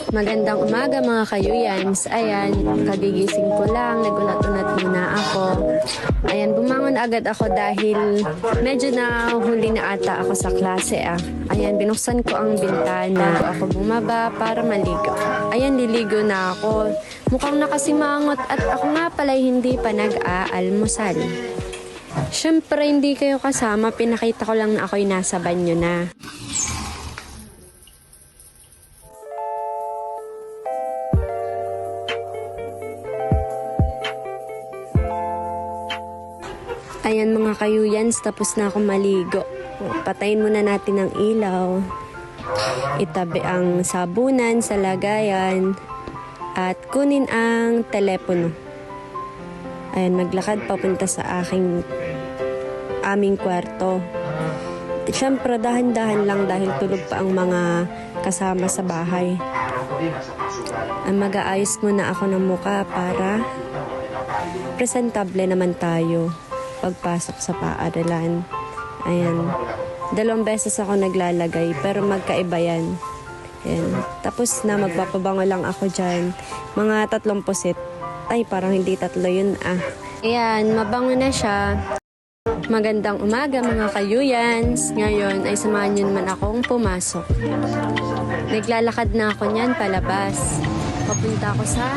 Magandang umaga mga kayuyans. Ayan, kagigising ko lang, nagulat-ulat muna ako. Ayan, bumangon agad ako dahil medyo na huli na ata ako sa klase Ayan, binuksan ko ang bintana. Ako bumaba para maligo. Ayan, liligo na ako. Mukhang nakasimangot at ako nga pala'y hindi pa nag-aalmusal. Siyempre, hindi kayo kasama. Pinakita ko lang na ako'y nasa banyo na. Ayan mga kayuyans, tapos na ako maligo. Patayin muna natin ang ilaw. Itabi ang sabunan sa lagayan. At kunin ang telepono. Ayan, maglakad papunta sa aming kwarto. Siyempre, dahan-dahan lang dahil tulog pa ang mga kasama sa bahay. Mag-aayos muna ako ng muka para presentable naman tayo pagpasok sa paaralan. Ayan. 2 beses ako naglalagay, pero magkaiba yan. Ayan. Tapos na, magpapabango lang ako dyan. Mga 3 pusit. Ay, parang hindi 3 yun Ayan, mabango na siya. Magandang umaga mga kayuyans. Ngayon ay samahan nyo naman akong pumasok. Naglalakad na ako niyan palabas. Papunta ako sa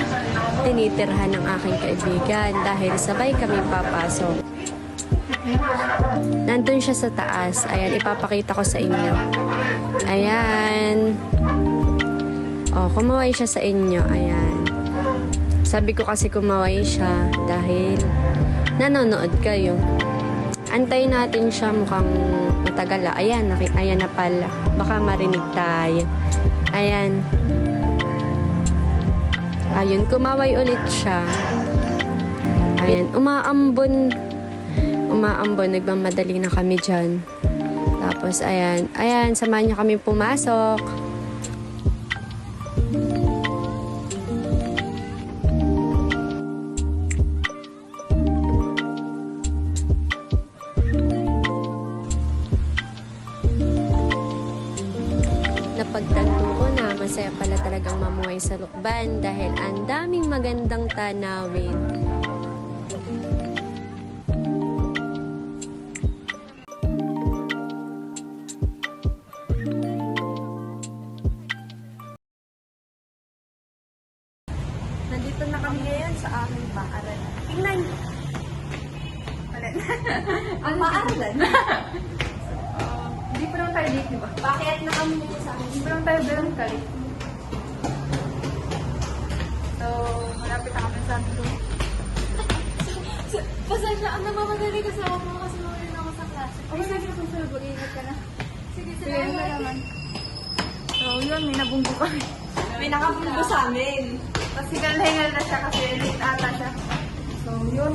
tinitirhan ng aking kaibigan dahil sabay kami papasok. Nandun siya sa taas. Ayan, ipapakita ko sa inyo. Ayan. Kumaway siya sa inyo. Ayan. Sabi ko kasi kumaway siya dahil nanonood kayo. Antayin natin siya, mukhang matagal Ayan, ayan na pala. Baka marinig tayo. Ayan. Ayun, kumaway ulit siya. Ayan, umaambon, nagmamadali na kami dyan. Tapos, ayan, samahan niya kami pumasok. Napagtanto ko na masaya pala talagang mamuhay sa lukban dahil ang daming magandang tanawin. Nandito na kami ngayon sa aming paaralan. Tingnan! Ang paaralan? Hindi pa naman tayo date, di ba? Bakit na kami dito sa amin? Hindi pa naman tayo doon kali. So, malapit na kami sa amin. Pasensya, ang namamadali kasi ako kasi mawin ako sa klase. Okay, sige, kung sa'yo, mag-iingat ka na. Sige, Sige, yun na naman. So, yun, may nabunggo kami. May nakabunggo sa amin. Tapos hingal na siya kasi late ata siya. So, yun.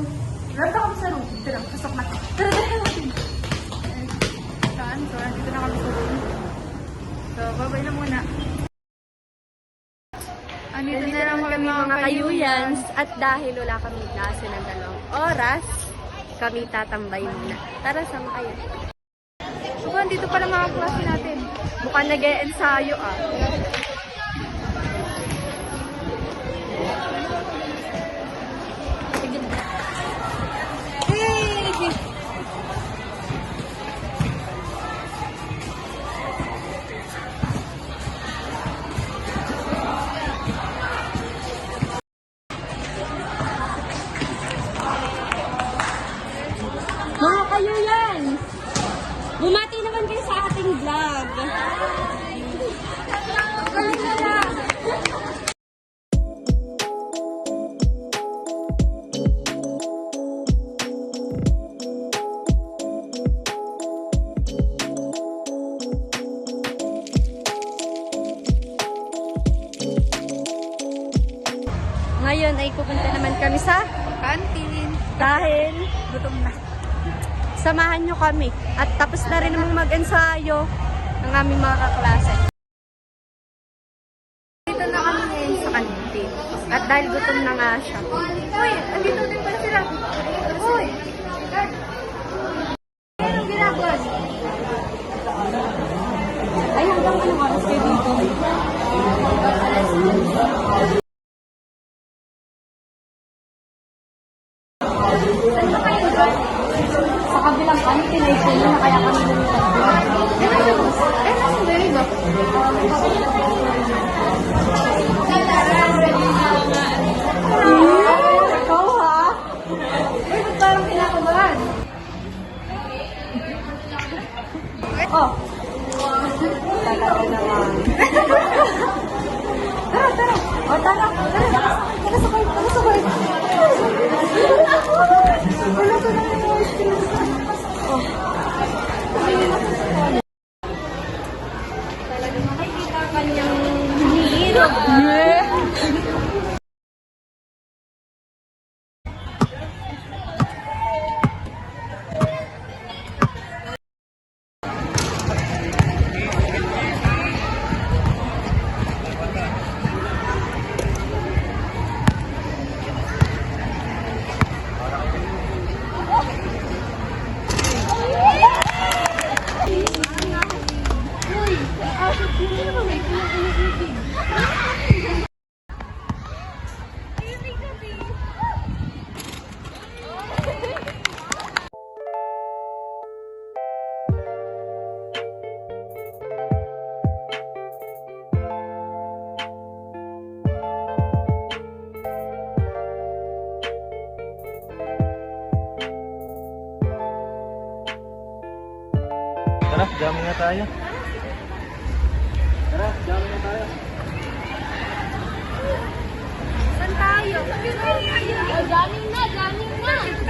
Lata kami sa room. Dito lang, pasok na. Tara, natin. Saan? So, nandito na kami sa room. So, babay na muna. Andito na lang kami mga kayuyans at dahil wala kami klase ng 2 oras, kami tatambay muna. Tara, sama kayo. So, andito pala mga klase natin. Mukhang nag-e-ensayo Mga kayuyans! Bumati naman kayo sa ating vlog. Ngayon ay pupunta naman kami sa Kantin. dahil Gutom na. samahan nyo kami. At tapos na rin namang mag-ensayo ng aming mga kaklase. Dito na kami ngayon sa kantin. At dahil gutom na nga siya. Uy, andito din pala sila. Uy! Guard! Anong ginagawa? Ay, hanggang anong oras kayo dito? Sa kabilang kami, tinaysin nyo na kaya kami lumitan. Nasaan ba yun ba? Ikaw ha? Uy, ba't parang kinakabahan? Oh. Talaga naman. Tara, tara. O, tara. Tara, sakay. Tara, sakay. Wala ko na yung ice cream. Oh. Talaga makikita ka niyang hinihirap. Tara, jamming na tayo. Tara, jamming na tayo. Saan tayo? Jamming na!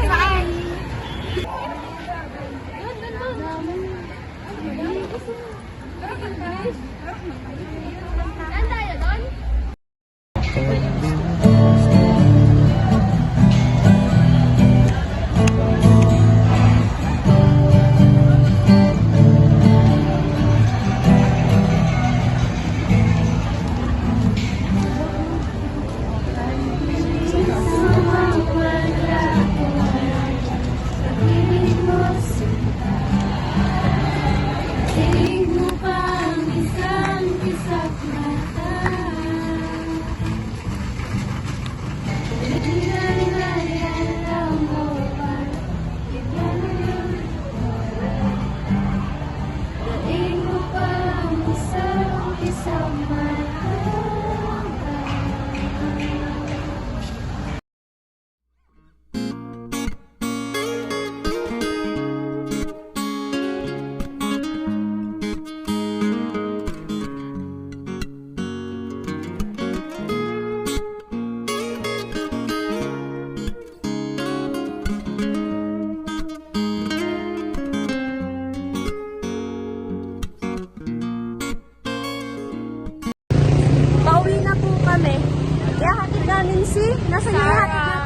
Saan? Saan tayo doon? Pauwi na po kami. Ihahatid namin si... Nasaan yung ihahatid namin?